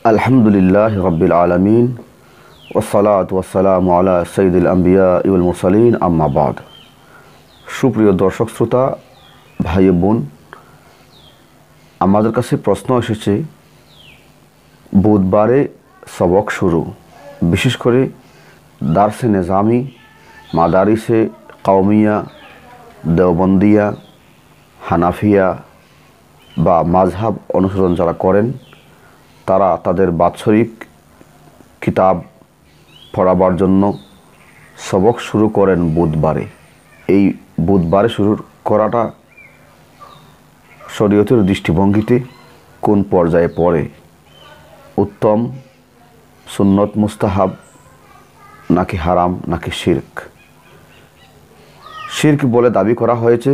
আলহামদুলিল্লাহ রাব্বিল আলামিন ওয়াসসালাতু ওয়াসসালামু আলা সাইয়্যিদিল আম্বিয়া ওয়াল মুরসালিন আম্মা বাদ। সুপ্রিয় দর্শক শ্রোতা, ভাই বোন, আমাদের কাছে প্রশ্ন এসেছে বুধবারে সবক শুরু, বিশেষ করে দারসে নিজামি, মাদারিসে কওমিয়া, দেওবন্দিয়া, হানাফিয়া বা মাযহাব অনুসরণ যারা করেন তারা তাদের বাৎসরিক কিতাব পড়াবার জন্য সবক শুরু করেন বুধবারে। এই বুধবারে শুরু করাটা শরীয়তের দৃষ্টিভঙ্গিতে কোন পর্যায়ে পড়ে? উত্তম, সুন্নত, মুস্তাহাব, নাকি হারাম, নাকি শিরক? শিরক বলে দাবি করা হয়েছে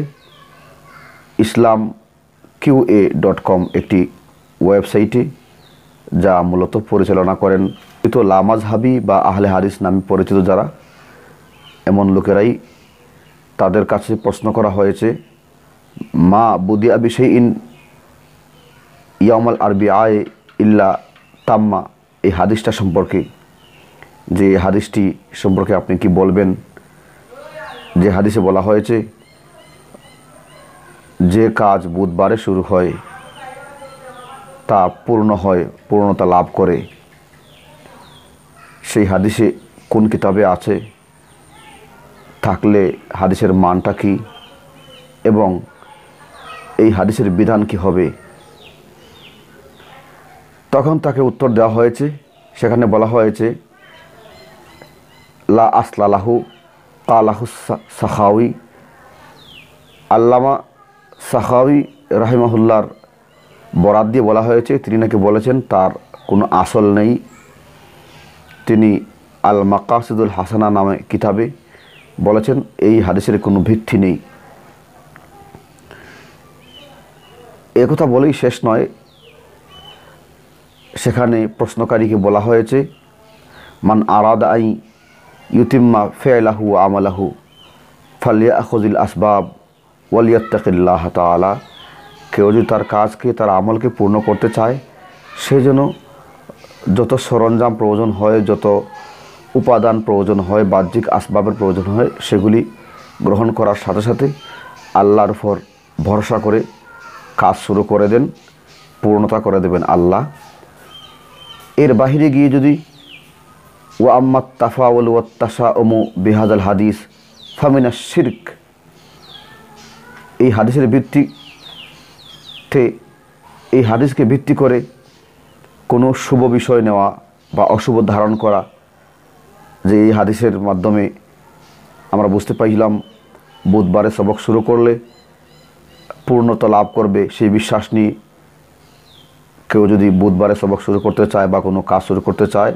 islamqa.com একটি ওয়েবসাইটে, যা মূলত পরিচালনা করেন লামাযহাবী বা আহলে হাদিস নামে পরিচিত যারা, এমন লোকেরাই। তাদের কাছে প্রশ্ন করা হয়েছে মা বুদিআ বিশাইইন ইয়াউমাল আরবিআই ইল্লা তাম্মা, এই হাদিসটা সম্পর্কে, যে হাদিসটি সম্পর্কে আপনি কি বলবেন? যে হাদিসে বলা হয়েছে যে কাজ বুধবারে শুরু হয় তা পূর্ণ হয়, পূর্ণতা লাভ করে। সেই হাদিসে কোন কিতাবে আছে? থাকলে হাদিসের মানটা কি এবং এই হাদিসের বিধান কি হবে? তখন তাকে উত্তর দেওয়া হয়েছে, সেখানে বলা হয়েছে লা আসলা লাহু কালাহু সাখাওয়ি। আল্লামা সাখাওয়ি রাহিমাহুল্লাহর বরাত দিয়ে বলা হয়েছে, তিনি নাকি বলেছেন তার কোনো আসল নেই। তিনি আল মাকাসিদুল হাসানা নামে কিতাবে বলেছেন এই হাদিসের কোনো ভিত্তি নেই। একথা বলেই শেষ নয়, সেখানে প্রশ্নকারীকে বলা হয়েছে মান আরাদা আই ইউতিম্মা ফি'লাহু ওয়া আমালাহু ফালিয়াখুযিল আসবাব ওয়ালিয়াত্তাকিল্লাহ তাআলা। কেউ যদি তার কাজকে, তার আমলকে পূর্ণ করতে চায়, সে যেন যত সরঞ্জাম প্রয়োজন হয়, যত উপাদান প্রয়োজন হয়, বাহ্যিক আসবাবের প্রয়োজন হয়, সেগুলি গ্রহণ করার সাথে সাথে আল্লাহর উপর ভরসা করে কাজ শুরু করে দেন, পূর্ণতা করে দেবেন আল্লাহ। এর বাহিরে গিয়ে যদি ওয়া আম্মাত তাফাউল ওয়াত তাশাউমু বিহাদাল হাদিস ফামিনাশ শিরক, এই হাদিসের ভিত্তিতে, এই হাদিসকে ভিত্তি করে কোনো শুভ বিষয় নেওয়া বা অশুভ ধারণ করা, যে এই হাদিসের মাধ্যমে আমরা বুঝতে পাইলাম বুধবারে সবক শুরু করলে পূর্ণতা লাভ করবে, সেই বিশ্বাস নিয়ে কেউ যদি বুধবারে সবক শুরু করতে চায় বা কোনো কাজ শুরু করতে চায়,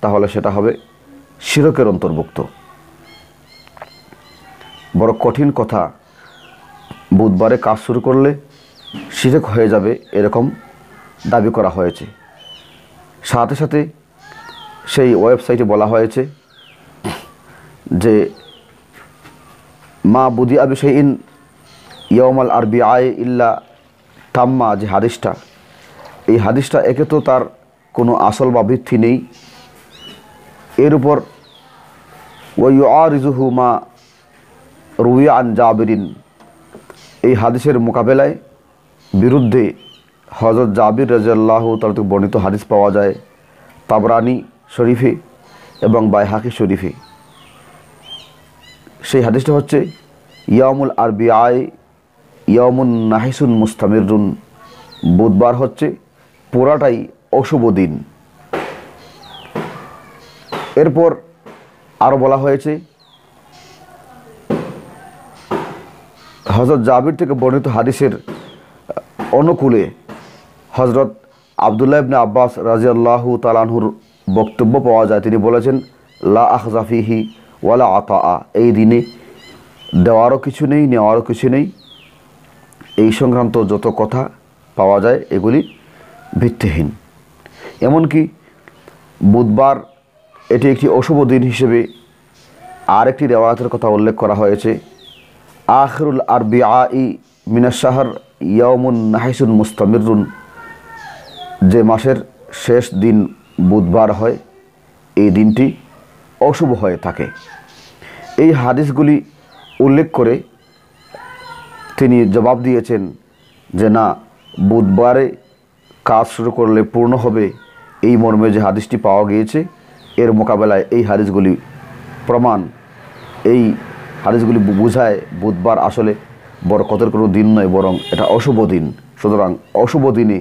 তাহলে সেটা হবে শিরকের অন্তর্ভুক্ত। বড় কঠিন কথা, বুধবারে কাজ শুরু করলে শিরক হয়ে যাবে এরকম দাবি করা হয়েছে। সাথে সাথে সেই ওয়েবসাইটে বলা হয়েছে যে মা বুদিআ বিশাইইন ইয়াউমাল আরবিআই ইল্লা তাম্মা, যে হাদিসটা, এই হাদিসটা একে তো তার কোনো আসল বা ভিত্তি নেই। এর উপর ওয়াইউআরিজুহু মা রুইয়া আন জাবিরিন, এই হাদিসের মোকাবেলায় বিরুদ্ধে হযরত জাবির রাদিয়াল্লাহু তাআলা থেকে বর্ণিত হাদিস পাওয়া যায় তাবরানী শরীফে এবং বাইহাকি শরীফে। সেই হাদিসটা হচ্ছে ইয়াউমুল আরবিআই ইয়াউমুন নাহিসুন মুস্তামিরুন, বুধবার হচ্ছে পুরাটাই অশুভ দিন। এরপর আরও বলা হয়েছে হযরত জাবির থেকে বর্ণিত হাদিসের অনুকূলে হযরত আব্দুল্লাহ ইবনে আব্বাস রাদিয়াল্লাহু তাআলা আনহুর বক্তব্য পাওয়া যায়। তিনি বলেছেন লা আখযা ফিহি ওয়ালা আতাআ, এই দিনে দেওয়ারও কিছু নেই, নেওয়ারও কিছু নেই। এই সংক্রান্ত যত কথা পাওয়া যায় এগুলি ভিত্তিহীন। এমনকি বুধবার এটি একটি অশুভ দিন হিসেবে আরেকটি রিওয়ায়াতের কথা উল্লেখ করা হয়েছে আখিরুল আরবিআই মিনাশ শাহর ইয়াউমুন নাহিসুন মুস্তামিরুন, যে মাসের শেষ দিন বুধবার হয়, এই দিনটি অশুভ হয়ে থাকে। এই হাদিসগুলি উল্লেখ করে তিনি জবাব দিয়েছেন যে না, বুধবারে কাজ শুরু করলে পূর্ণ হবে, এই মর্মে যে হাদিসটি পাওয়া গিয়েছে এর মোকাবেলায় এই হাদিসগুলি প্রমাণ, এই হাদিসগুলি বোঝায় বুধবার আসলে বরকতের কোনো দিন নয়, বরং এটা অশুভ দিন। সুতরাং অশুভ দিনে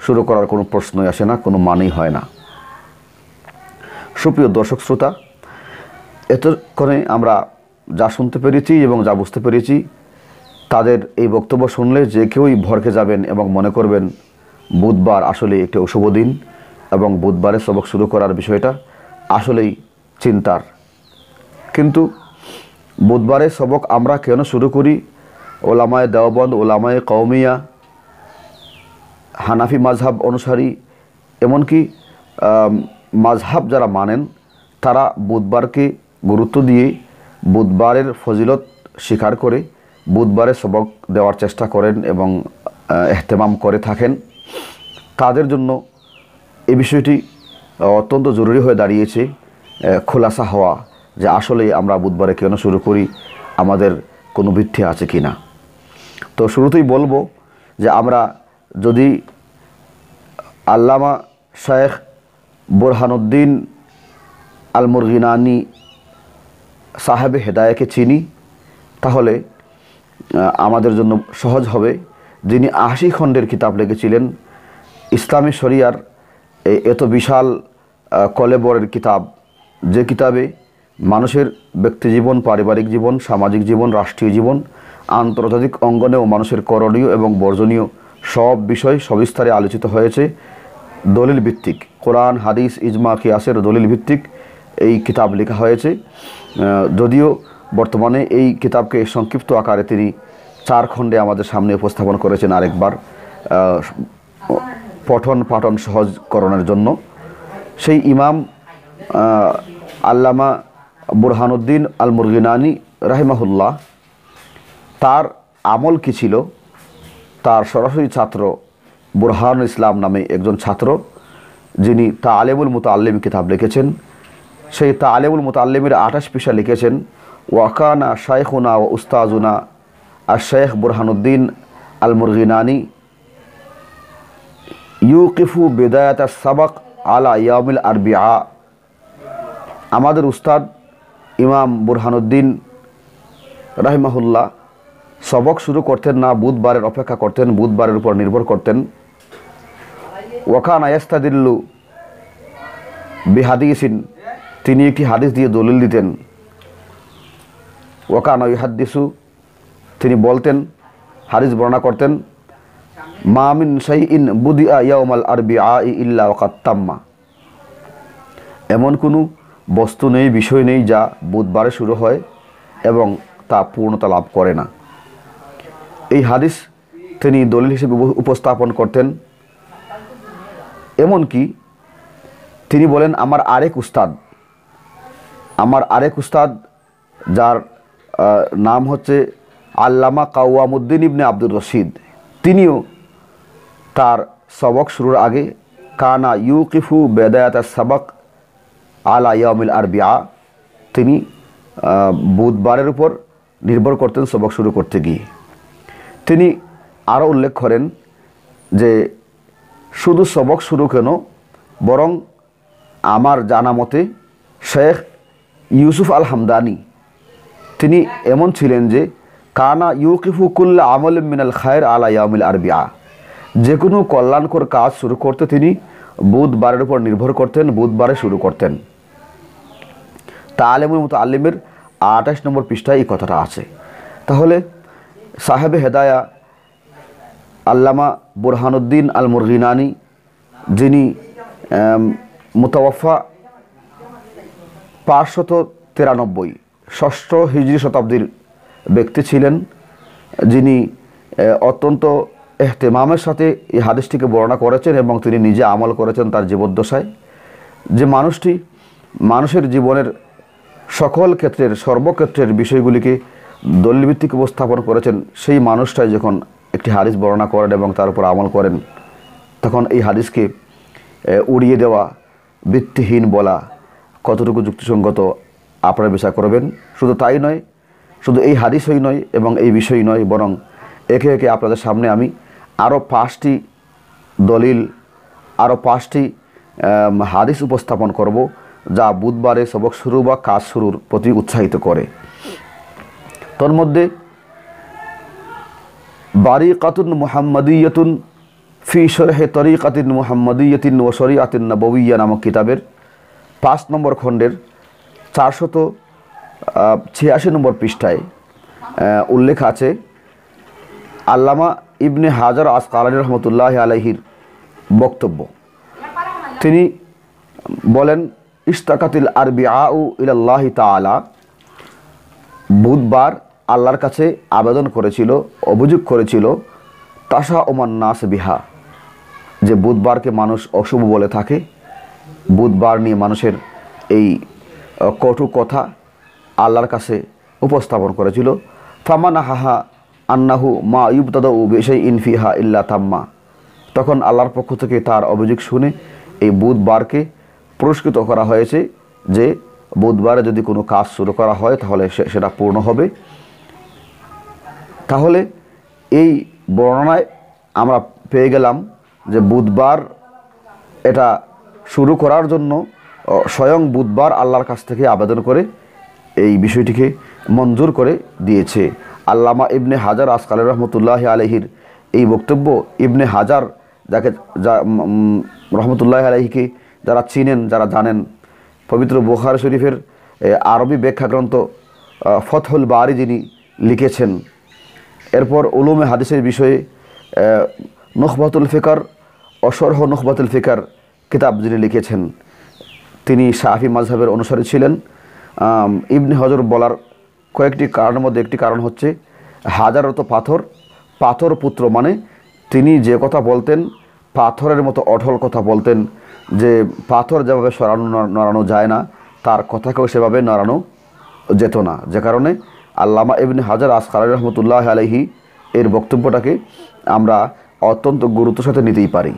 শুরু করার কোনো প্রশ্নই আসে না, কোনো মানেই হয় না। সুপ্রিয় দর্শক শ্রোতা, এতক্ষণে আমরা যা শুনতে পেরেছি এবং যা বুঝতে পেরেছি, তাদের এই বক্তব্য শুনলে যে কেউই ভরকে যাবেন এবং মনে করবেন বুধবার আসলে একটি অশুভ দিন এবং বুধবারে সবক শুরু করার বিষয়টা আসলেই চিন্তার। কিন্তু বুধবারে সবক আমরা কেন শুরু করি? ওলামায়ে দেওবন্দ, ওলামায়ে কওমিয়া, হানাফি মাযহাব অনুসারী, এমনকি মাযহাব যারা মানেন তারা বুধবারকে গুরুত্ব দিয়ে বুধবারের ফজিলত স্বীকার করে বুধবারে সবক দেওয়ার চেষ্টা করেন এবং এহতেমাম করে থাকেন। তাদের জন্য এই বিষয়টি অত্যন্ত জরুরি হয়ে দাঁড়িয়েছে খোলাসা হওয়া যে আসলে আমরা বুধবারে কেন শুরু করি, আমাদের কোনো ভিত্তি আছে কি না। তো শুরুতেই বলবো যে আমরা যদি আল্লামা শেখ বুরহানুদ্দিন আল মুরগিনানি সাহেবে হেদায়াকে চিনি, তাহলে আমাদের জন্য সহজ হবে। যিনি ৮০ খণ্ডের কিতাব লিখেছিলেন, ইসলামী শরিয়ার এত বিশাল কলেবরের কিতাব, যে কিতাবে মানুষের ব্যক্তিজীবন, পারিবারিক জীবন, সামাজিক জীবন, রাষ্ট্রীয় জীবন, আন্তর্জাতিক অঙ্গনেও মানুষের করণীয় এবং বর্জনীয় সব বিষয় সবিস্তারে আলোচিত হয়েছে। দলিল ভিত্তিক, কোরআন, হাদিস, ইজমা, কিয়াসের দলিল ভিত্তিক এই কিতাব লেখা হয়েছে। যদিও বর্তমানে এই কিতাবকে সংক্ষিপ্ত আকারে তিনি 4 খণ্ডে আমাদের সামনে উপস্থাপন করেছেন আরেকবার পঠন পাঠন সহজকরণের জন্য। সেই ইমাম আল্লামা বুরহানুদ্দিন আল মুরগিনানি রাহিমাহুল্লাহ, তার আমল কি ছিল? তার সরাসরি ছাত্র বুরহানুল ইসলাম নামে একজন ছাত্র, যিনি তালিমুল মুতাআল্লিম কিতাব লিখেছেন, সেই তালিমুল মুতাআল্লিমের 28 পৃষ্ঠা লিখেছেন, ওয়াকানা শাইখুনা ও উস্তাজুনা আর শেখ বুরহানুদ্দিন আল মুরগিনানি ইউকিফু বিদায়াত সাবাক আলা ইয়াউমিল আরবিআ। আমাদের উস্তাদ ইমাম বুরহানুদ্দিন রাহিমাহুল্লাহ সবক শুরু করতেন না, বুধবারের অপেক্ষা করতেন, বুধবারের উপর নির্ভর করতেন। ওয়াকানা ইয়াস্তাদিল্লু বিহাদিসিন, তিনি একটি হাদিস দিয়ে দলিল দিতেন। ওয়াকানা ইউহাদ্দিসু, তিনি বলতেন, হাদিস বর্ণনা করতেন, মা মিন শাইইন বুদিআ ইয়াউমাল আরবিআ ইল্লা ওয়াকাদ তাম্মা। এমন কোনো বস্তু নেই, বিষয় নেই যা বুধবারে শুরু হয় এবং তা পূর্ণতা লাভ করে না। এই হাদিস তিনি দলিল হিসেবে উপস্থাপন করতেন। এমনকি তিনি বলেন, আমার আরেক উস্তাদ যার নাম হচ্ছে আল্লামা কাওয়ামুদ্দিন ইবনে আব্দুর রশিদ, তিনিও তার সবক শুরুর আগে কানা ইউকিফু বেদায়াত সাবাক আলা ইয়াউমিল আরবিআ, তিনি বুধবারের উপর নির্ভর করতেন সবক শুরু করতে গিয়ে। তিনি আরও উল্লেখ করেন যে শুধু সবক শুরু কেন, বরং আমার জানা মতে শেখ ইউসুফ আল হামদানি তিনি এমন ছিলেন যে কানা ইউকিফু কুল্লা আমল মিনাল খায়ের আলা ইয়াউমিল আরবিআ, যে কোনো কল্যাণকর কাজ শুরু করতে তিনি বুধবারের উপর নির্ভর করতেন, বুধবারে শুরু করতেন। তালিমুল মুতাআল্লিমের 28 নম্বর পৃষ্ঠায় এই কথাটা আছে। তাহলে সাহেবে হেদায়া আল্লামা বুরহানুদ্দিন আল মুরগিনানি, যিনি মুতাওয়াফা 593 ষষ্ঠ হিজরি শতাব্দীর ব্যক্তি ছিলেন, যিনি অত্যন্ত এহতেমামের সাথে এই হাদিসটিকে বর্ণনা করেছেন এবং তিনি নিজে আমল করেছেন তার জীবদ্দশায়। যে মানুষটি মানুষের জীবনের সকল ক্ষেত্রের, সর্বক্ষেত্রের বিষয়গুলিকে দলিলভিত্তিক উপস্থাপন করেছেন, সেই মানুষটাই যখন একটি হাদিস বর্ণনা করেন এবং তার উপর আমল করেন, তখন এই হাদিসকে উড়িয়ে দেওয়া, ভিত্তিহীন বলা কতটুকু যুক্তিসঙ্গত আপনারা বিচার করবেন। শুধু তাই নয়, শুধু এই হাদিসই নয় এবং এই বিষয় নয়, বরং একে একে আপনাদের সামনে আমি আরও 5টি দলিল, আরও 5টি হাদিস উপস্থাপন করব যা বুধবারে সবক শুরু বা কাজ শুরুর প্রতি উৎসাহিত করে। তোর মধ্যে বারিকাতুন মুহাম্মাদিয়াতুন ফি শরহে তরিকাতিন মুহাম্মাদিয়াতিন ও শরিয়াতিন নববিয়্যা নামক কিতাবের 5 নম্বর খণ্ডের 486 নম্বর পৃষ্ঠায় উল্লেখ আছে আল্লামা ইবনে হাজার আসকালানী রহমতুল্লাহ আলাইহির বক্তব্য। তিনি বলেন, ইস্তাকাতিল আরবিআউ ইলাল্লাহি তাআলা, বুধবার আল্লাহর কাছে আবেদন করেছিল, অভিযোগ করেছিল, তাশা ওমান নাস বিহা, যে বুধবারকে মানুষ অশুভ বলে থাকে, বুধবার নিয়ে মানুষের এই কটু কথা আল্লাহর কাছে উপস্থাপন করেছিল। ফামানা হাহা আন্নাহু মা ইউবতাদাউ বিশাইইন ফিহা ইল্লা তাম্মা, তখন আল্লাহর পক্ষ থেকে তার অভিযোগ শুনে এই বুধবারকে পুরস্কৃত করা হয়েছে যে বুধবারে যদি কোনো কাজ শুরু করা হয় তাহলে সেটা পূর্ণ হবে। তাহলে এই বর্ণনায় আমরা পেয়ে গেলাম যে বুধবার এটা শুরু করার জন্য স্বয়ং বুধবার আল্লাহর কাছ থেকে আবেদন করে এই বিষয়টিকে মঞ্জুর করে দিয়েছে। আল্লামা ইবনে হাজার আসকালী রহমতুল্লাহ আলাইহির এই বক্তব্য, ইবনে হাজার রহমতুল্লাহ আলাইহিকে যারা চিনেন, যারা জানেন, পবিত্র বুখারী শরীফের আরবি ব্যাখ্যা গ্রন্থ ফতহুল বারি যিনি লিখেছেন, এরপর উলুমে হাদিসের বিষয়ে নুখবাতুল ফিকর ও শরহ নুখবাতুল ফিকর কিতাব যিনি লিখেছেন, তিনি শাফি মাযহাবের অনুসারী ছিলেন। ইবনে হজর বলার কয়েকটি কারণের মধ্যে একটি কারণ হচ্ছে হাজার অর্থ পাথর, পাথর পুত্র, মানে তিনি যে কথা বলতেন পাথরের মতো অঢল কথা বলতেন, যে পাথর যেভাবে নড়ানো যায় না তার কথাকেও সেভাবে নড়ানো যেত না, যে কারণে আল্লামা ইবনে হাজার আসকালী রহমতুল্লাহ আলাইহি এর বক্তব্যটাকে আমরা অত্যন্ত গুরুত্বের সাথে নিতেই পারি।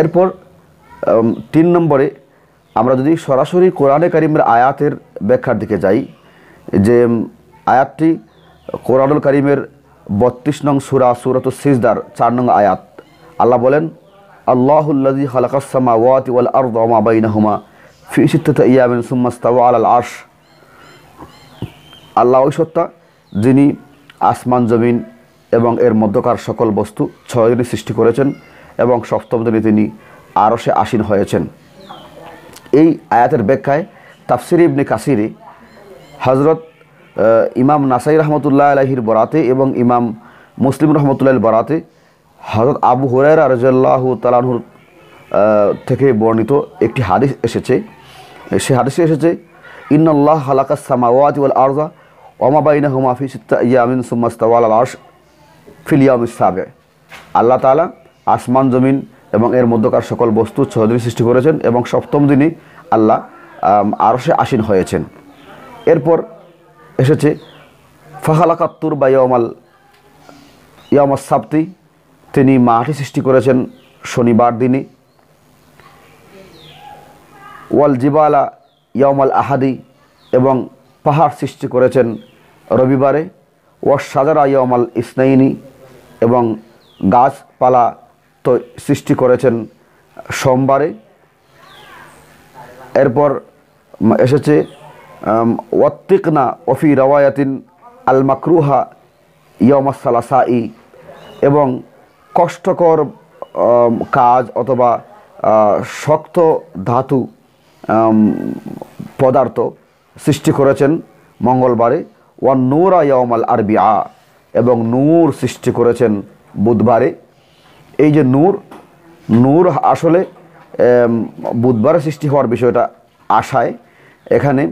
এরপর 3 নম্বরে আমরা যদি সরাসরি কোরআনে কারিমের আয়াতের ব্যাখ্যার দিকে যাই, যে আয়াতটি কোরআনুল কারিমের 32 নং সূরা সূরাতুস সিজদার 4 নং আয়াত। আল্লাহ বলেন, আল্লাহুল্লাযী খালাকাস সামাওয়াতি ওয়াল আরদা ওয়া মা বাইনাহুমা ফি সিত্তাতি আইয়ামিন সুম্মা ইসতাওয়া আলাল আরশ, আল্লাহ ওই সত্তা যিনি আসমান জমিন এবং এর মধ্যকার সকল বস্তু 6 দিনে সৃষ্টি করেছেন এবং 7ম দিনে তিনি আরশে আসীন হয়েছেন। এই আয়াতের ব্যাখ্যায় তাফসির ইবনে কাসিরে হযরত ইমাম নাসাই রহমতুল্লাহ আলাইহির বরাতে এবং ইমাম মুসলিম রহমতুল্লাহ বরাতে হযরত আবু হুরায়রা রাদিয়াল্লাহু তাআলা আনহু থেকে বর্ণিত একটি হাদিস এসেছে। সে হাদিসে এসেছে, ইন্নাল্লাহ খালাকাস সামাওয়াতি ওয়াল আরদা ওয়া মা বাইনাহুমা ফি সিত্তাতি আইয়ামিন সুম্মা ইসতাওয়া আলাল আরশ ফিল ইয়াউমিস সাবি'আ, আল্লাহ তাআলা আসমান জমিন এবং এর মধ্যকার সকল বস্তু 6 দিনে সৃষ্টি করেছেন এবং 7ম দিনে আল্লাহ আরশে আসীন হয়েছেন। এরপর এসেছে ফাখালাকাত তুরবা ইয়াউমাস সাবতি, তিনি মাটি সৃষ্টি করেছেন শনিবার দিনে। ওয়াল জিবালা ইয়াউমাল আহাদি, এবং পাহাড় সৃষ্টি করেছেন রবিবারে। ওয়াস শাজারা ইয়াউমাল ইসনাইনি, এবং গাছপালা তো সৃষ্টি করেছেন সোমবারে। এরপর এসেছে ওয়াত্তিকনা ওফি রাওয়ায়াতিন আল মাকরুহা ইয়াউমাস সালাসাই, এবং কষ্টকর কাজ অথবা শক্ত ধাতু পদার্থ সৃষ্টি করেছেন মঙ্গলবারে। ওয়ান নূরা ইয়াউমাল আরবিআ, এবং নূর সৃষ্টি করেছেন বুধবারে। এই যে নূর আসলে বুধবারে সৃষ্টি হওয়ার বিষয়টা আশায়, এখানে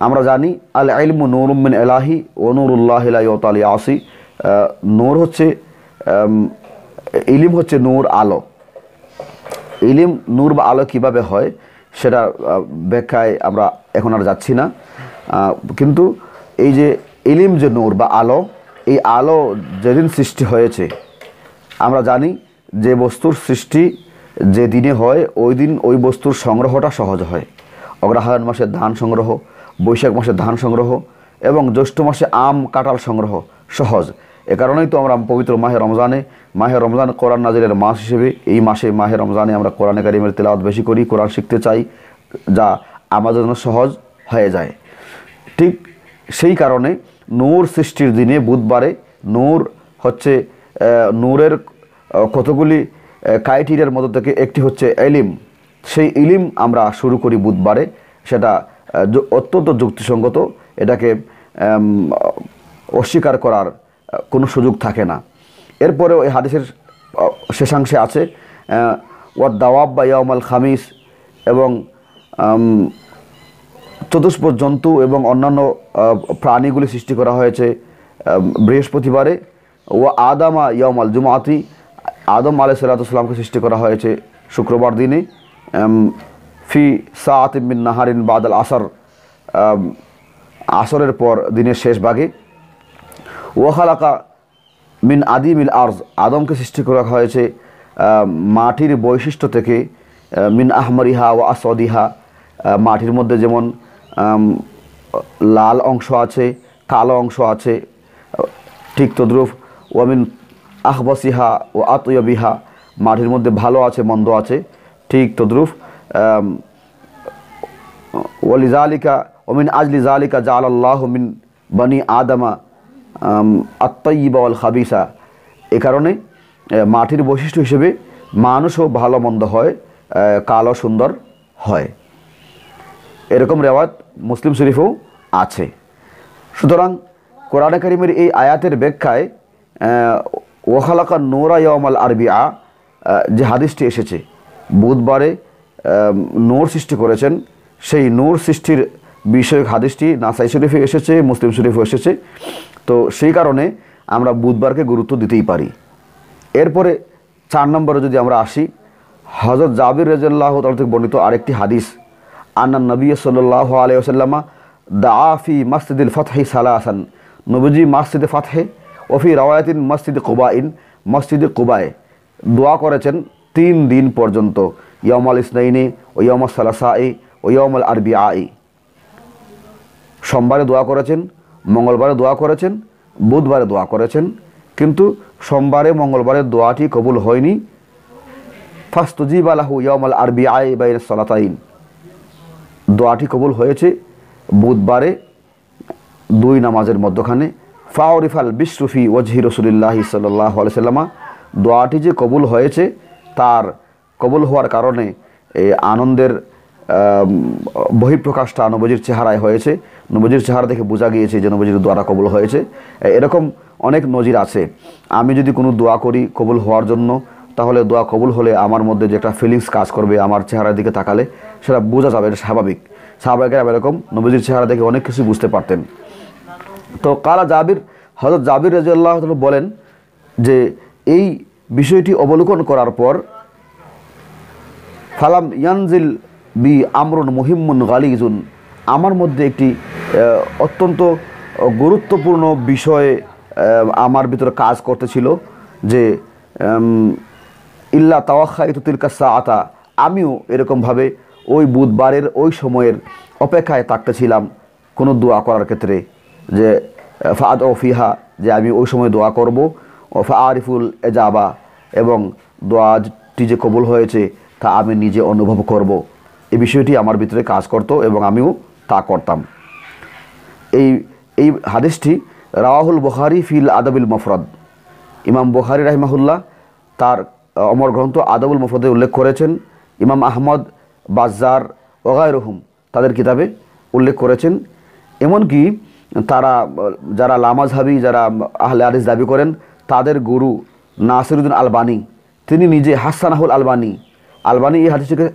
আমরা জানি আল ইলমু নূরুম মিন ইলাহি ওয়া নূরুল্লাহি লা ইউতা লিআসি, নূর হচ্ছে ইলিম হচ্ছে নূর, আলো। ইলিম নূর বা আলো কিভাবে হয় সেটা ব্যাখ্যায় আমরা এখন আর যাচ্ছি না, কিন্তু এই যে ইলিম যে নূর বা আলো, এই আলো যেদিন সৃষ্টি হয়েছে আমরা জানি যে বস্তুর সৃষ্টি যে দিনে হয় ওই দিন ওই বস্তুর সংগ্রহটা সহজ হয়। অগ্রহায়ণ মাসে ধান সংগ্রহ, বৈশাখ মাসে ধান সংগ্রহ এবং জ্যৈষ্ঠ মাসে আম কাঁঠাল সংগ্রহ সহজ। এ কারণেই তো আমরা পবিত্র মাহে রমজান কোরআন নাজিলের মাস হিসেবে এই মাসে মাহে রমজানে আমরা কোরআনে কারিমের তেলাওয়াত বেশি করি, কোরআন শিখতে চাই, যা আমাদের জন্য সহজ হয়ে যায়। ঠিক সেই কারণে নূর সৃষ্টির দিনে বুধবারে নূর হচ্ছে নূরের কতগুলি ক্রাইটেরিয়ার মধ্যে থেকে একটি হচ্ছে ইলম। সেই ইলম আমরা শুরু করি বুধবারে, সেটা অত্যন্ত যুক্তিসঙ্গত, এটাকে অস্বীকার করার কোনো সুযোগ থাকে না। এরপরে ওই হাদিসের শেষাংশে আছে ওয়াদ দাওয়াব বা ইয়াউমাল খামিস, এবং চতুষ্পদ জন্তু এবং অন্যান্য প্রাণীগুলি সৃষ্টি করা হয়েছে বৃহস্পতিবারে। ও আদামা ইয়াউমাল জুমাতি, আদম আলাইহিস সালামকে সৃষ্টি করা হয়েছে শুক্রবার দিনে। ফি সাআতিন মিন নাহারিন বাদাল আসর, আসরের পর দিনের শেষ ভাগে। ও খালাকা মিন আদিমিল আরজ, আদমকে সৃষ্টি করা হয়েছে মাটির বৈশিষ্ট্য থেকে। মিন আহমারিহা ও আসদিহা, মাটির মধ্যে যেমন লাল অংশ আছে, কালো অংশ আছে, ঠিক তদ্রুপ ওয়ামিন আহবাসিহা ও আতয়বিহা, মাটির মধ্যে ভালো আছে মন্দ আছে, ঠিক তদ্রুপ ওয়ালিজালিকা ওমিন আজলি জালিকা জাআলাল্লাহু মিন বনি আদমা আত-তাইয়্যিবা ওয়াল খাবিসা। এ কারণে মাটির বৈশিষ্ট্য হিসেবে মানুষও ভালো মন্দ হয়, কালো সুন্দর হয়। এরকম রেওয়ায়াত মুসলিম শরীফেও আছে। সুতরাং কোরআনে কারিমের এই আয়াতের ব্যাখ্যায় ওয়া খালাকা নূরা ইয়াউমাল আরবিআ যে হাদিসটি এসেছে, বুধবারে নূর সৃষ্টি করেছেন, সেই নূর সৃষ্টির বিষয়ক হাদিসটি নাসাই শরীফে এসেছে, মুসলিম শরীফে এসেছে। তো সেই কারণে আমরা বুধবারকে গুরুত্ব দিতেই পারি। এরপরে 4 নম্বরে যদি আমরা আসি, হযরত জাবির রাদিয়াল্লাহু তাআলা থেকে বর্ণিত আরেকটি হাদিস, আন্নান নবী সাল্লাল্লাহু আলাইহি ওয়াসাল্লাম দাআ ফি মসজিদিল ফাতহি সালাসান, নবীজি মসজিদে ফাতহে ওফি রাওয়ায়াতিন মসজিদে কুবায় দোয়া করেছেন 3 দিন পর্যন্ত, ইয়াউমাল ইসনাইনি ও ইয়াউমাস সালাসাই ও ইয়াউমাল আরবিআই। সোমবারে দোয়া করেছেন, মঙ্গলবারে দোয়া করেছেন, বুধবারে দোয়া করেছেন, কিন্তু সোমবারে মঙ্গলবারের দোয়াটি কবুল হয়নি। ফাস্তুজিবা লাহু ইয়াউমাল আরবিআই বাইনাস সালাতাইন, দোয়াটি কবুল হয়েছে বুধবারে 2 নামাজের মধ্যখানে। ফাউরিফাল বিশরুফি ওয়াজহি রাসূলুল্লাহি সাল্লাল্লাহু আলাইহি ওয়াসাল্লাম, দোয়াটি যে কবুল হয়েছে তার কবুল হওয়ার কারণে এই আনন্দের বহিঃপ্রকাশটা নবীজির চেহারায় হয়েছে। নবীজির চেহারা দেখে বোঝা গিয়েছে যে নবীজির দোয়াটা কবুল হয়েছে। এরকম অনেক নজির আছে। আমি যদি কোনো দোয়া করি কবুল হওয়ার জন্য, তাহলে দোয়া কবুল হলে আমার মধ্যে যে একটা ফিলিংস কাজ করবে, আমার চেহারার দিকে তাকালে সেটা বোঝা যাবে, এটা স্বাভাবিক। সাহাবায়ে এরকম নবীজির চেহারা দেখে অনেক কিছু বুঝতে পারতেন। তো কালা জাবির, হযরত জাবির রাদিয়াল্লাহু তাআলা বলেন যে এই বিষয়টি অবলোকন করার পর ফালাম ইয়ানজিল বি আমরুন মুহিম্মুন গালিজুন, আমার মধ্যে একটি অত্যন্ত গুরুত্বপূর্ণ বিষয়ে আমার ভিতরে কাজ করতেছিল যে ইল্লা তাওয়াখাইতু তিলকা সাআতা, আমিও এরকমভাবে ওই বুধবারের ওই সময়ের অপেক্ষায় থাকতেছিলাম কোনো দোয়া করার ক্ষেত্রে, যে ফাদ ও ফিহা, যে আমি ওই সময় দোয়া করব, ও ফাআরিফুল এজাবা, এবং দোয়াটি যে কবুল হয়েছে তা আমি নিজে অনুভব করব। এই বিষয়টি আমার ভিতরে কাজ করত এবং আমিও তা করতাম। এই হাদিসটি রাওয়াহুল বুখারী ফিল আদাবিল মুফরাদ, ইমাম বুখারী রাহিমাহুল্লাহ তার অমর গ্রন্থ আদাবুল মুফরাদে উল্লেখ করেছেন। ইমাম আহমদ, বাজ্জার ওয়া গায়রুহুম তাদের কিতাবে উল্লেখ করেছেন। এমনকি তারা যারা লামাযহাবী, যারা আহলে হাদিস দাবি করেন, তাদের গুরু নাসিরুদ্দিন আলবানী, তিনি নিজে হাসানাহুল আলবানী এই হাদিসটিকে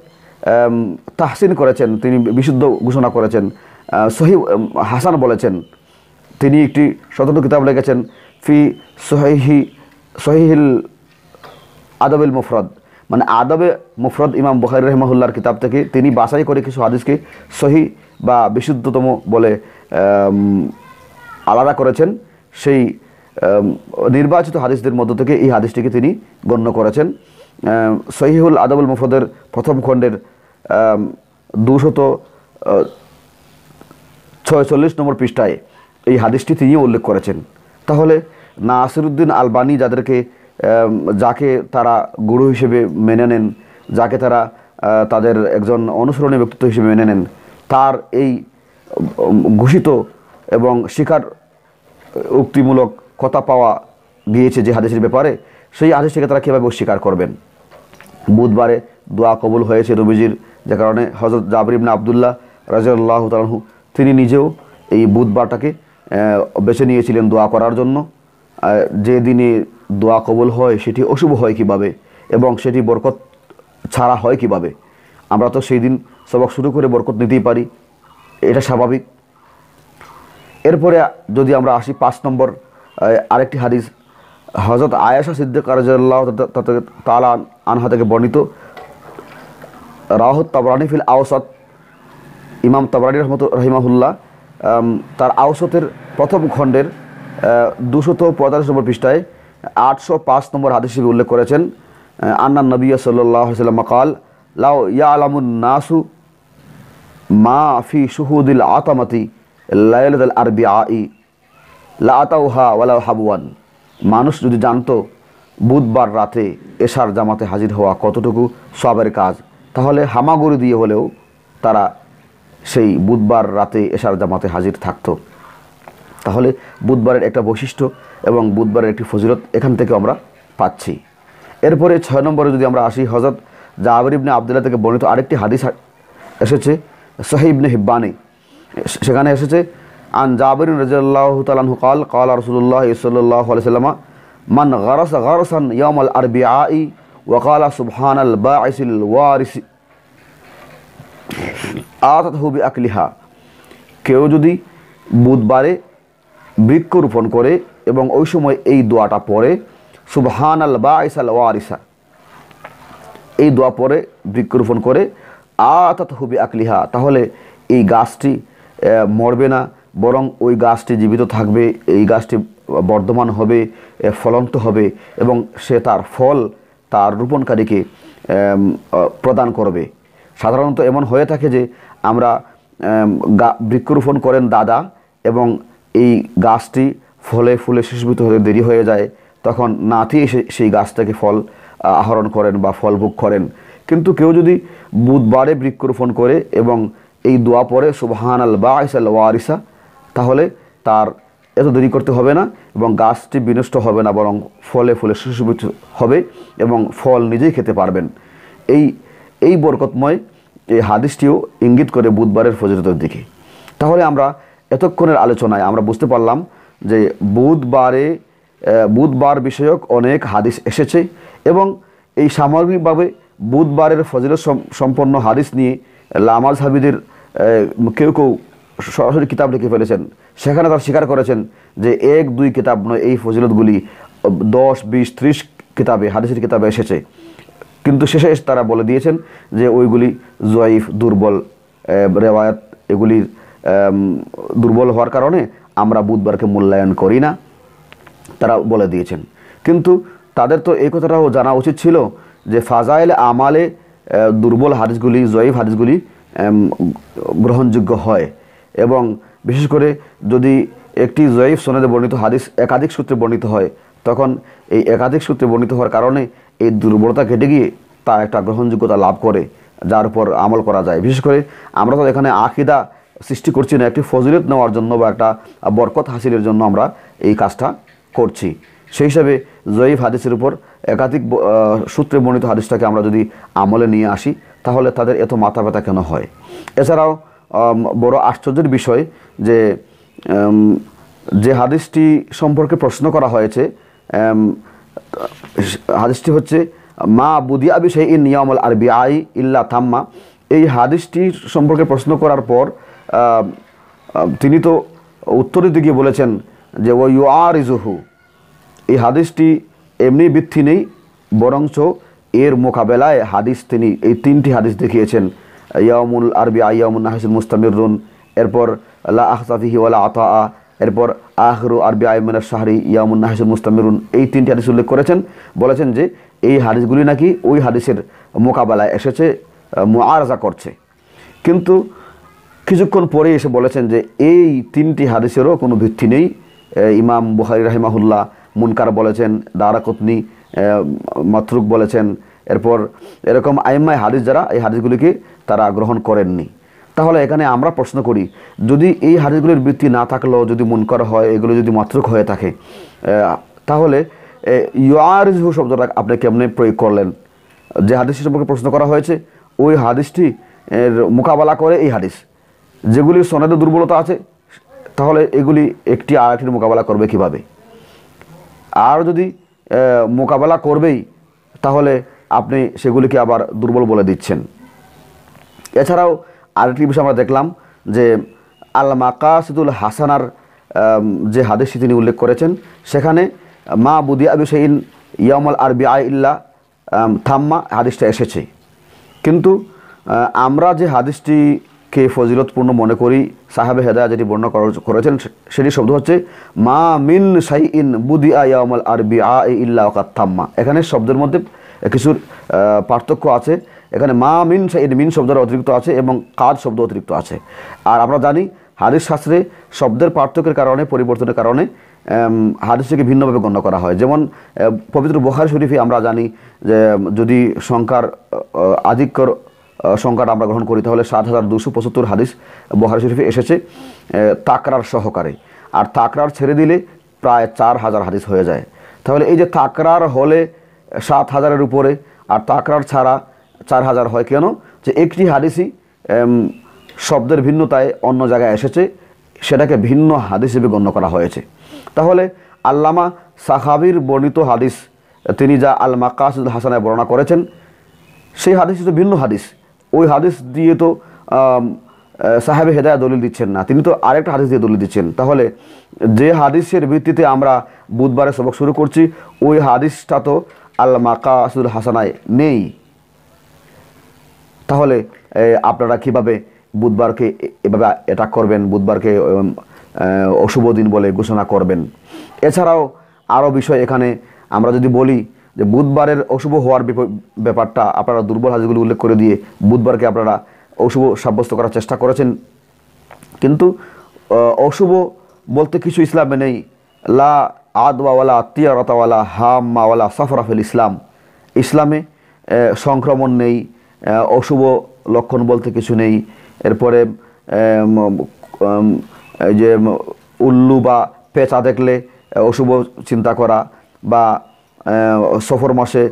তাহসিন করেছেন, তিনি বিশুদ্ধ ঘোষণা করেছেন, সহিহ হাসান বলেছেন। তিনি একটি স্বতন্ত্র কিতাব লিখেছেন ফি সহিহিল আদাবিল মুফরাদ, মানে আদবে মুফরাদ ইমাম বুখারী রাহিমাহুল্লাহর কিতাব থেকে তিনি বাছাই করে কিছু হাদিসকে সহি বা বিশুদ্ধতম বলে আলাদা করেছেন। সেই নির্বাচিত হাদিসদের মধ্য থেকে এই হাদিসটিকে তিনি গণ্য করেছেন। সহিহুল আদাবুল মুফরদের প্রথম খণ্ডের 246 নম্বর পৃষ্ঠায় এই হাদিসটি তিনি উল্লেখ করেছেন। তাহলে নাসিরুদ্দিন আলবানী যাকে তারা গুরু হিসেবে মেনে নেন, যাকে তারা তাদের একজন অনুসরণীয় ব্যক্তিত্ব হিসেবে মেনে নেন, তার এই ঘোষিত এবং স্বীকার উক্তিমূলক কথা পাওয়া গিয়েছে যে হাদিসের ব্যাপারে, সেই হাদিসটিকে তারা কীভাবে অস্বীকার করবেন? বুধবারে দোয়া কবুল হয়েছে নবীজির, যে কারণে হযরত জাবির ইবনে আব্দুল্লাহ রাদিয়াল্লাহু তাআলা আনহু তিনি নিজেও এই বুধবারটাকে বেছে নিয়েছিলেন দোয়া করার জন্য। যে দিনে দোয়া কবুল হয় সেটি অশুভ হয় কিভাবে এবং সেটি বরকত ছাড়া হয় কিভাবে? আমরা তো সেই দিন সবক শুরু করে বরকত নিতেই পারি, এটা স্বাভাবিক। এরপরে যদি আমরা আসি 5 নম্বর আরেকটি হাদিস, হযরত আয়েশা সিদ্দিকা রাদিয়াল্লাহু তাআলা আনহা থেকে বর্ণিত, রাওয়াহু তাবরানী ফিল আওসাত, ইমাম তাবরানী রাহিমাহুল্লাহ তার আওসাতের প্রথম খণ্ডের 245 নম্বর পৃষ্ঠায় 805 নম্বর হাদিস হিসেবে উল্লেখ করেছেন, আন্না নবী সাল্লাল্লাহু আলাইহি ওয়াসাল্লাম قال লাউ ইয়ালামুন নাসু মা ফি শুহুদিল আতামাতি লাইলাতুল আরবিআই লা আতাউহা ওয়ালাউ হাবওয়ান। মানুষ যদি জানতো বুধবার রাতে এশার জামাতে হাজির হওয়া কতটুকু সওয়াবের কাজ, তাহলে হামাগুড়ি দিয়ে হলেও তারা সেই বুধবার রাতে এশার জামাতে হাজির থাকতো। তাহলে বুধবারের একটা বৈশিষ্ট্য এবং বুধবারের একটি ফজিলত এখান থেকে আমরা পাচ্ছি। এরপরে 6 নম্বরে যদি আমরা আসি, হযরত জাবির ইবনে আব্দুল্লাহ থেকে বর্ণিত আরেকটি হাদিস এসেছে সহিহ ইবনে হিব্বানে, সেখানে এসেছে আন জাবির রাদিয়াল্লাহু তাআলা আনহু قال قال رسول الله صلى الله عليه وسلم من غرس غرسا يوم الاربعاء وقال سبحان الباعث الوارث আতাতহু বিআকলিহা। কেউ যদি বুধবারে বৃক্ষরোপণ করে এবং ওই সময় এই দোয়াটা পড়ে, সুবহানাল বাঈসাল ওয়ারিসা, এই দোয়া পড়ে বৃক্ষরোপণ করে, আতাতহু বিআকলিহা, তাহলে এই গাছটি মরবে না, বরং ওই গাছটি জীবিত থাকবে, এই গাছটি বর্ধমান হবে, ফলন্ত হবে এবং সে তার ফল তার রোপণকারীকে প্রদান করবে। সাধারণত এমন হয়ে থাকে যে আমরা বৃক্ষরোপণ করেন দাদা এবং এই গাছটি ফলে ফুলে সুশোভিত হতে দেরি হয়ে যায়, তখন নাতি এসে সেই গাছ থেকে ফল আহরণ করেন বা ফল ভোগ করেন। কিন্তু কেউ যদি বুধবারে বৃক্ষরোপণ করে এবং এই দোয়া পড়ে সুবহানাল বাঈসাল ওয়ারিসা, তাহলে তার এত দেরি করতে হবে না এবং গাছটি বিনষ্ট হবে না, বরং ফলে ফুলে সুশোভিত হবে এবং ফল নিজেই খেতে পারবেন। এই বরকতময় এই হাদিসটিও ইঙ্গিত করে বুধবারের ফজিলতের দিকে। তাহলে আমরা এতক্ষণের আলোচনায় আমরা বুঝতে পারলাম যে বুধবার বিষয়ক অনেক হাদিস এসেছে এবং এই সামগ্রিকভাবে বুধবারের ফজিলত সম্পন্ন হাদিস নিয়ে লামাযহাবীদের কেউ সরাসরি কিতাব লিখে ফেলেছেন। সেখানে তারা স্বীকার করেছেন যে 1-2 কিতাব নয়, এই ফজিলতগুলি 10, 20, 30 কিতাবে, হাদিসের কিতাবে এসেছে। কিন্তু শেষে তারা বলে দিয়েছেন যে ওইগুলি জয়ীফ, দুর্বল রেওয়ায়াত, এগুলি দুর্বল হওয়ার কারণে আমরা বুধবারকে মূল্যায়ন করি না, তারা বলে দিয়েছেন। কিন্তু তাদের তো এই কথাটাও জানা উচিত ছিল যে ফাজাইল আমালে দুর্বল হাদিসগুলি, জয়ীফ হাদিসগুলি গ্রহণযোগ্য হয় এবং বিশেষ করে যদি একটি জয়ীফ সনদে বর্ণিত হাদিস একাধিক সূত্রে বর্ণিত হয়, তখন এই একাধিক সূত্রে বর্ণিত হওয়ার কারণে এই দুর্বলতা কেটে গিয়ে তা একটা গ্রহণযোগ্যতা লাভ করে, যার উপর আমল করা যায়। বিশেষ করে আমরা তো এখানে আকিদা সৃষ্টি করছি না, একটি ফজিলত নেওয়ার জন্য বা একটা বরকত হাসিলের জন্য আমরা এই কাজটা করছি। সেই হিসাবে জয়ীফ হাদিসের উপর একাধিক সূত্রে বর্ণিত হাদিসটাকে আমরা যদি আমলে নিয়ে আসি, তাহলে তাদের এত মাথা ব্যথা কেন হয়? এছাড়াও বড় আশ্চর্যের বিষয় যে হাদিসটি সম্পর্কে প্রশ্ন করা হয়েছে, হাদিসটি হচ্ছে মা বুদিয়া বিশাইইন ইয়াউমাল আরবিআই ইল্লা তাম্মা। এই হাদিসটি সম্পর্কে প্রশ্ন করার পর তিনি তো উত্তর দিতে গিয়ে বলেছেন যে ও ইউআরিজুহু, এই হাদিসটি এমনি ভিত্তি নেই, বরঞ্চ এর মোকাবেলায় হাদিস তিনি এই 3টি হাদিস দেখিয়েছেন, ইয়াউমুল আরবিআ, ইয়াউমুন নাহিসুল মুস্তামিরুন, এরপর লা আখসা ফিহি ওয়ালা আতাআ, এরপর আখিরু আরবিআ মিনাশ শাহরি ইয়াউমুন নাহিসুল মুস্তামিরুন, এই 3টি হাদিস উল্লেখ করেছেন। বলেছেন যে এই হাদিসগুলি নাকি ওই হাদিসের মোকাবেলায় এসেছে, মুআরাজা করছে। কিন্তু কিছুক্ষণ পরে এসে বলেছেন যে এই 3টি হাদিসেরও কোনো ভিত্তি নেই। ইমাম বুখারী রাহিমাহুল্লাহ মুনকার বলেছেন, দারাকুতনি মাতরুক বলেছেন, এরপর এরকম আইম্মায়ে হাদিস যারা এই হাদিসগুলিকে তারা গ্রহণ করেননি। তাহলে এখানে আমরা প্রশ্ন করি, যদি এই হাদিসগুলির ভিত্তি না থাকলেও যদি মুনকার হয়, এগুলো যদি মাতরুক হয়ে থাকে, তাহলে ইউআরিজহু শব্দটা আপনি কেমনে প্রয়োগ করলেন? যে হাদিসটি সম্পর্কে প্রশ্ন করা হয়েছে ওই হাদিসটি এর মোকাবেলা করে এই হাদিস, যেগুলির সনদে দুর্বলতা আছে, তাহলে এগুলি একটি আরেকটির মোকাবেলা করবে কিভাবে? আর যদি মোকাবেলা করবেই, তাহলে আপনি সেগুলিকে আবার দুর্বল বলে দিচ্ছেন। এছাড়াও আরেকটি বিষয় আমরা দেখলাম যে আল মাকাসিদুল হাসানার যে হাদিসটি তিনি উল্লেখ করেছেন, সেখানে মা বুদিয়া বিশাইইন ইয়াউমাল আরবিআ ইল্লা থাম্মা হাদিসটা এসেছে। কিন্তু আমরা যে হাদিসটিকে ফজিলতপূর্ণ মনে করি, সাহাবে হেদায়া যেটি বর্ণনা করেছেন, সেটি শব্দ হচ্ছে মা মিন শাইইন বুদিয়া ইয়াউমাল আরবিআ ইল্লা ওয়াকাত থাম্মা। এখানে শব্দের মধ্যে কিছু পার্থক্য আছে। এখানে মা মিন শাইইন, মিন শব্দের অতিরিক্ত আছে এবং কাদ শব্দ অতিরিক্ত আছে। আর আমরা জানি হাদিস শাস্ত্রে শব্দের পার্থক্যের কারণে, পরিবর্তনের কারণে হাদিসটিকে ভিন্নভাবে গণ্য করা হয়। যেমন পবিত্র বুখারী শরীফে আমরা জানি যে যদি সংখ্যার আধিক্যর সংখ্যাটা আমরা গ্রহণ করি, তাহলে 7275 হাদিস বুখারী শরীফে এসেছে তাকরার সহকারে, আর তাকরার ছেড়ে দিলে প্রায় 4000 হাদিস হয়ে যায়। তাহলে এই যে তাকরার হলে 7000-এর উপরে আর তাকরার ছাড়া 4000 হয় কেন? যে একটি হাদিসই শব্দের ভিন্নতায় অন্য জায়গায় এসেছে, সেটাকে ভিন্ন হাদিস হিসেবে গণ্য করা হয়েছে। তাহলে আল্লামা সাহাবীর বর্ণিত হাদিস তিনি যা আল মাকাসিদুল হাসানায় বর্ণনা করেছেন, সেই হাদিস তো ভিন্ন হাদিস। ওই হাদিস দিয়ে তো সাহাবে হেদায়া দলিল দিচ্ছেন না, তিনি তো আরেকটা হাদিস দিয়ে দলিল দিচ্ছেন। তাহলে যে হাদিসের ভিত্তিতে আমরা বুধবারে সবক শুরু করছি, ওই হাদিসটা তো আল মাকাসিদুল হাসানায় নেই। তাহলে আপনারা কিভাবে বুধবারকে এভাবে অ্যাটাক করবেন, বুধবারকে অশুভ দিন বলে ঘোষণা করবেন? এছাড়াও আরও বিষয় এখানে আমরা যদি বলি যে বুধবারের অশুভ হওয়ার ব্যাপারটা আপনারা দুর্বল হাদিসগুলো উল্লেখ করে দিয়ে বুধবারকে আপনারা অশুভ সাব্যস্ত করার চেষ্টা করেছেন। কিন্তু অশুভ বলতে কিছু ইসলামে নেই। লা আদওয়াওয়ালা তিয়ারাতাওয়ালা হাম্মাওয়ালা সাফরাফিল ইসলাম। ইসলামে সংক্রমণ নেই, অশুভ লক্ষণ বলতে কিছু নেই। এরপরে যে উল্লু বা পেঁচা দেখলে অশুভ চিন্তা করা বা সফর মাসে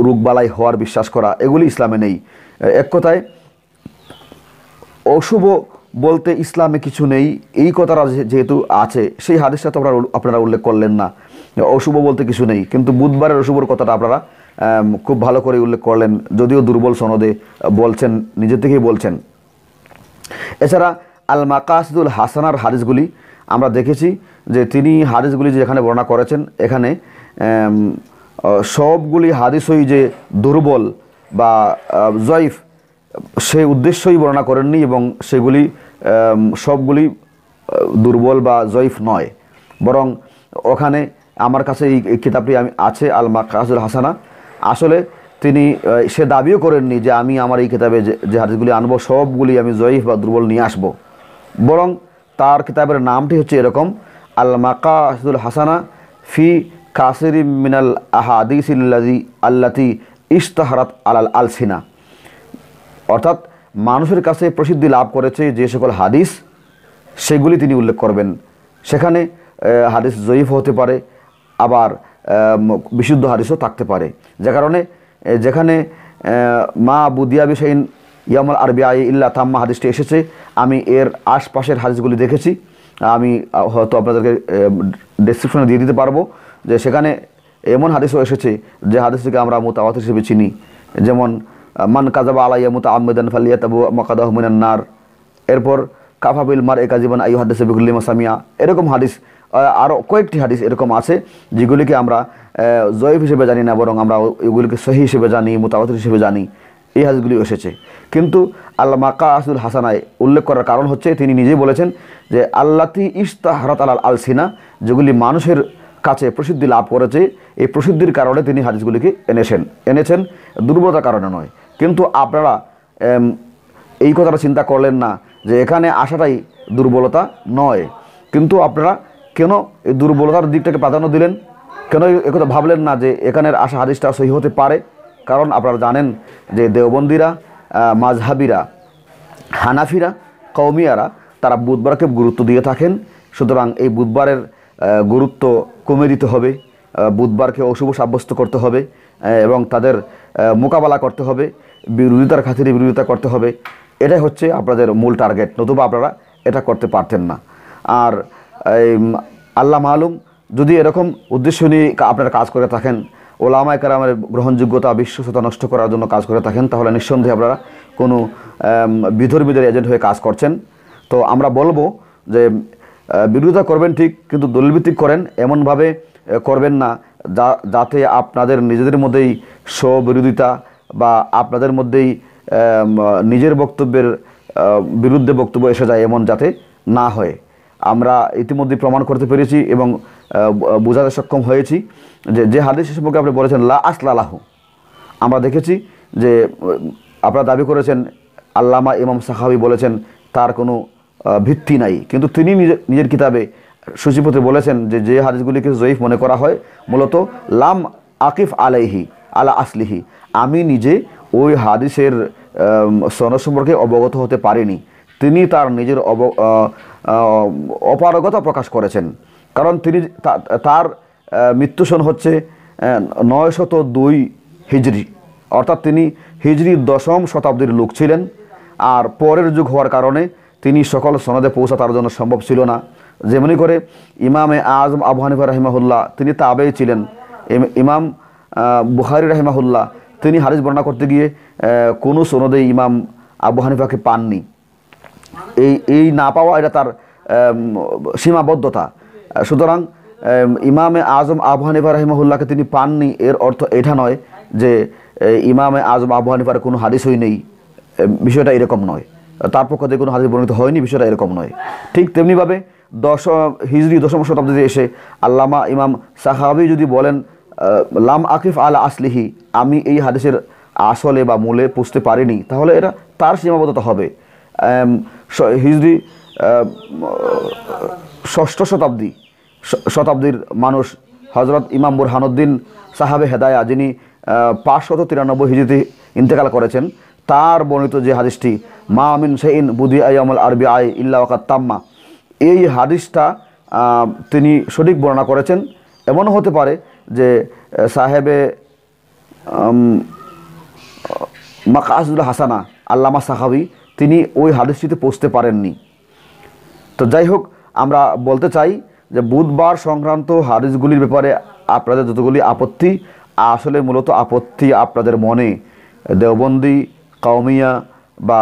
রোগবালাই হওয়ার বিশ্বাস করা, এগুলি ইসলামে নেই। এক কথায় অশুভ বলতে ইসলামে কিছু নেই, এই কথাটা যেহেতু আছে, সেই হাদিসটা তো আপনারা উল্লেখ করলেন না। অশুভ বলতে কিছু নেই, কিন্তু বুধবারের অশুভর কথাটা আপনারা খুব ভালো করে উল্লেখ করলেন, যদিও দুর্বল সনদে বলছেন, নিজে থেকেই বলছেন। এছাড়া আল মাকাসিদুল হাসানার হাদিসগুলি আমরা দেখেছি যে তিনি হাদিসগুলি যেখানে বর্ণনা করেছেন, এখানে সবগুলি হাদিসই যে দুর্বল বা জয়ীফ সেই উদ্দেশ্যই বর্ণনা করেননি, এবং সেগুলি সবগুলি দুর্বল বা জয়ীফ নয়। বরং ওখানে আমার কাছে এই কিতাবটি আছে আল মাকাসিদুল হাসানা। আসলে তিনি সে দাবিও করেননি যে আমি আমার এই কিতাবে যে হাদিসগুলি আনবো সবগুলি আমি জয়ীফ বা দুর্বল নিয়ে আসব। বরং তার কিতাবের নামটি হচ্ছে এরকম, আল মাকাসিদুল হাসানা ফি কাসিরি মিনাল আহাদিসিল্লাযী আল্লাতী ইশতাহারাত আলাল আলসিনা। অর্থাৎ মানুষের কাছে প্রসিদ্ধি লাভ করেছে যে সকল হাদিস, সেগুলি তিনি উল্লেখ করবেন। সেখানে হাদিস জয়ীফ হতে পারে, আবার বিশুদ্ধ হাদিসও থাকতে পারে। যে কারণে যেখানে মা বুদিয়া বিশাইইন ইয়াউমাল আরবিআ ইল্লা থাম্মা হাদিসটি এসেছে, আমি এর আশপাশের হাদিসগুলি দেখেছি, আমি হয়তো আপনাদেরকে ডেসক্রিপশনে দিয়ে দিতে পারবো যে সেখানে এমন হাদিসও এসেছে যে হাদিসটিকে আমরা মুতাওয়াতির হিসেবে চিনি। যেমন মান কাযাবা আলাইয়া মুতাআম্মিদান ফালিয়াতাবু মাকাদাহু মিনান নার। এরপর কাফাবিল মারই কাযিবান আইয়ুহাদ্দিসু বিকুল্লি মা সামিয়া। এরকম হাদিস আরও কয়েকটি হাদিস এরকম আছে যেগুলিকে আমরা জয়ীফ হিসেবে জানি না, বরং আমরা এগুলিকে সহিহ হিসেবে জানি, মুতাওয়াতির হিসেবে জানি। এই হাদিসগুলি এসেছে। কিন্তু আল মাকাসিদুল হাসানায় উল্লেখ করার কারণ হচ্ছে তিনি নিজেই বলেছেন যে আল্লাতী ইশতাহারাত আলাল আলসিনা, যেগুলি মানুষের কাছে প্রসিদ্ধি লাভ করেছে, এই প্রসিদ্ধির কারণে তিনি হাদিসগুলিকে এনেছেন দুর্বলতার কারণে নয়। কিন্তু আপনারা এই কথাটা চিন্তা করলেন না যে এখানে আসাটাই দুর্বলতা নয়, কিন্তু আপনারা কেন এই দুর্বলতার দিকটাকে প্রাধান্য দিলেন? কেন একথা ভাবলেন না যে এখানের আসা হাদিসটা সহি হতে পারে? কারণ আপনারা জানেন যে দেওবন্দিরা, মাযহাবিরা, হানাফিরা, কওমিয়ারা তারা বুধবারকে গুরুত্ব দিয়ে থাকেন। সুতরাং এই বুধবারের গুরুত্ব কমে দিতে হবে, বুধবারকে অশুভ সাব্যস্ত করতে হবে এবং তাদের মোকাবেলা করতে হবে, বিরোধিতার খাতিরে বিরোধিতা করতে হবে। এটাই হচ্ছে আপনাদের মূল টার্গেট, নতুবা আপনারা এটা করতে পারতেন না। আর আল্লাহ মালুম, যদি এরকম উদ্দেশ্য নিয়ে আপনারা কাজ করে থাকেন, ওলামায়ে কেরামের গ্রহণযোগ্যতা, বিশ্বস্ততা নষ্ট করার জন্য কাজ করে থাকেন, তাহলে নিঃসন্দেহে আপনারা কোনো বিধর্মীদের এজেন্ট হয়ে কাজ করছেন। তো আমরা বলবো যে বিরোধিতা করবেন ঠিক, কিন্তু দলিলভিত্তিক করেন, এমনভাবে করবেন না যাতে আপনাদের নিজেদের মধ্যেই স্ববিরোধিতা বা আপনাদের মধ্যেই নিজের বক্তব্যের বিরুদ্ধে বক্তব্য এসে যায়, এমন যাতে না হয়। আমরা ইতিমধ্যে প্রমাণ করতে পেরেছি এবং বোঝাতে সক্ষম হয়েছি যে হাদিস সম্পর্কে আপনি বলেছেন লা আসলা লাহু, আমরা দেখেছি যে আপনারা দাবি করেছেন আল্লামা ইমাম সাখাবী বলেছেন তার কোনো ভিত্তি নাই, কিন্তু তিনি নিজের কিতাবে সূচিপত্রে বলেছেন যে হাদিসগুলিকে জয়ীফ মনে করা হয় মূলত লাম আকিফ আলাইহি আলা আসলিহি, আমি নিজে ওই হাদিসের সনদ সম্পর্কে অবগত হতে পারিনি। তিনি তার নিজের অপারগতা প্রকাশ করেছেন, কারণ তিনি তার মৃত্যু সন হচ্ছে 902 হিজরি, অর্থাৎ তিনি হিজরি 10ম শতাব্দীর লোক ছিলেন। আর পরের যুগ হওয়ার কারণে তিনি সকল সনদে পৌঁছা তার জন্য সম্ভব ছিল না। যেমনি করে ইমামে আজম আবু হানিফা রাহিমাহুল্লাহ তিনি তাবেঈ ছিলেন। ইমাম বুখারী রাহিমাহুল্লাহ তিনি হাদিস বর্ণনা করতে গিয়ে কোনো সনদে ইমাম আবু হানিফাকে পাননি। এই না পাওয়া এটা তার সীমাবদ্ধতা। সুতরাং ইমামে আজম আবু হানিফা রাহিমাহুল্লাহকে তিনি পাননি, এর অর্থ এটা নয় যে ইমামে আজম আবু হানিফার কোনো হাদিসই নেই, বিষয়টা এরকম নয়। তার পক্ষ থেকে কোনো হাদিস বর্ণিত হয়নি, বিষয়টা এরকম নয়। ঠিক তেমনিভাবে হিজরি 10ম শতাব্দীতে এসে আল্লামা ইমাম সাখাবী যদি বলেন লাম আকিফ আলা আসলিহি, আমি এই হাদিসের আসলে বা মূলে পুষতে পারিনি, তাহলে এটা তার সীমাবদ্ধতা হবে। হিজরি 6ষ্ঠ শতাব্দীর মানুষ হজরত ইমাম বুরহানুদ্দিন সাহাবে হেদায়া, যিনি 593 হিজরিতে ইন্তেকাল করেছেন, তার বর্ণিত যে হাদিসটি মা মিন শাইইন বুদি আইয়ামুল আরবিআই ইল্লা ওয়াকাত তাম্মা, এই হাদিসটা তিনি সঠিক বর্ণনা করেছেন। এমনও হতে পারে যে সাহেবে মাকাসিদুল হাসানা আল্লামা সাখাবী তিনি ওই হাদিসটিতে পৌঁছতে পারেননি। তো যাই হোক, আমরা বলতে চাই যে বুধবার সংক্রান্ত হাদিসগুলির ব্যাপারে আপনাদের যতগুলি আপত্তি, আসলে মূলত আপত্তি আপনাদের মনে দেওবন্দি, কওমিয়া বা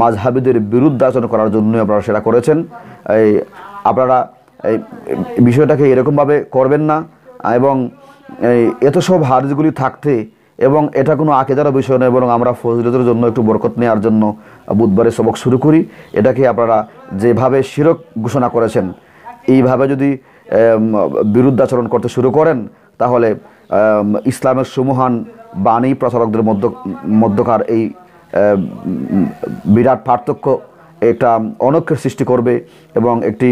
মাযহাবীদের বিরুদ্ধে আচরণ করার জন্য আপনারা সেটা করেছেন। আপনারা এই বিষয়টাকে এরকমভাবে করবেন না, এবং এত সব হাদিসগুলি থাকতে এবং এটা কোনো আকিদার বিষয় নয়, বরং আমরা ফজিলতের জন্য একটু বরকত নেওয়ার জন্য বুধবারে সবক শুরু করি। এটাকে আপনারা যেভাবে শিরক ঘোষণা করেছেন, এইভাবে যদি বিরুদ্ধাচরণ করতে শুরু করেন, তাহলে ইসলামের সুমহান বাণী প্রচারকদের মধ্যকার এই বিরাট পার্থক্য একটা অনক্ষের সৃষ্টি করবে এবং একটি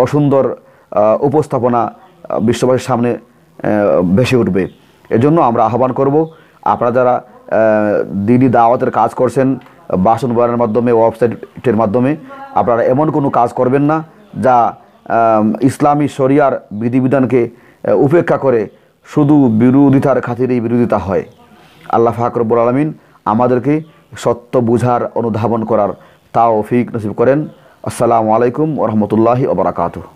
অসুন্দর উপস্থাপনা বিশ্ববাসীর সামনে ভেসে উঠবে। এজন্য আমরা আহ্বান করব, আপনারা যারা দিনী দাওয়াতের কাজ করছেন ভাষণ বয়ানের মাধ্যমে, ওয়েবসাইটের মাধ্যমে, আপনারা এমন কোনো কাজ করবেন না যা ইসলামী শরিয়ার বিধিবিধানকে উপেক্ষা করে শুধু বিরোধিতার খাতিরেই বিরোধিতা হয়। আল্লাহ পাক রব্বুল আলামিন আমাদেরকে সত্য বুঝার, অনুধাবন করার তৌফিক নসিব করেন। আসসালামু আলাইকুম ওয়া রাহমাতুল্লাহি ওয়া বারাকাতুহু।